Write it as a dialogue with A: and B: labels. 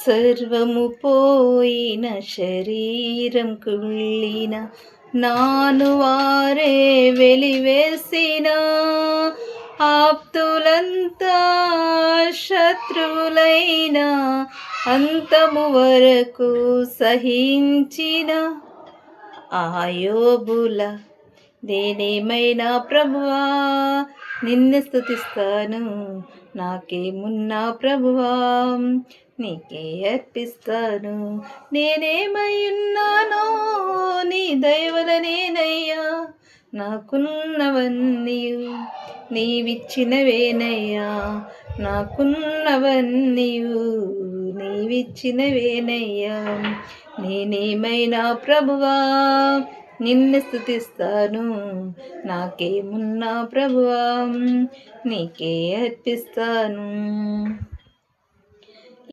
A: సర్వము పోయిన శరీరం కుళ్ళిన నాను వారే వెలివేసిన ఆప్తులంతా శత్రువులైన అంతము వరకు సహించిన ఆయోబుల నేనేమైనా ప్రభువా నిన్ను స్తుతిస్తాను, నాకేమున్నా ప్రభువా నీకే అర్పిస్తాను. నేనేమై ఉన్నానో నీ దయవలనేనయ్యా, నాకున్నవన్నీ నీవిచ్చినవేనయ్యా, నాకున్నవన్నీ నీవిచ్చినవేనయ్యా. నేనేమైనా ప్రభువా నిన్ను స్తుతిస్తాను, నాకేమున్నా ప్రభువా నీకే అర్పిస్తాను.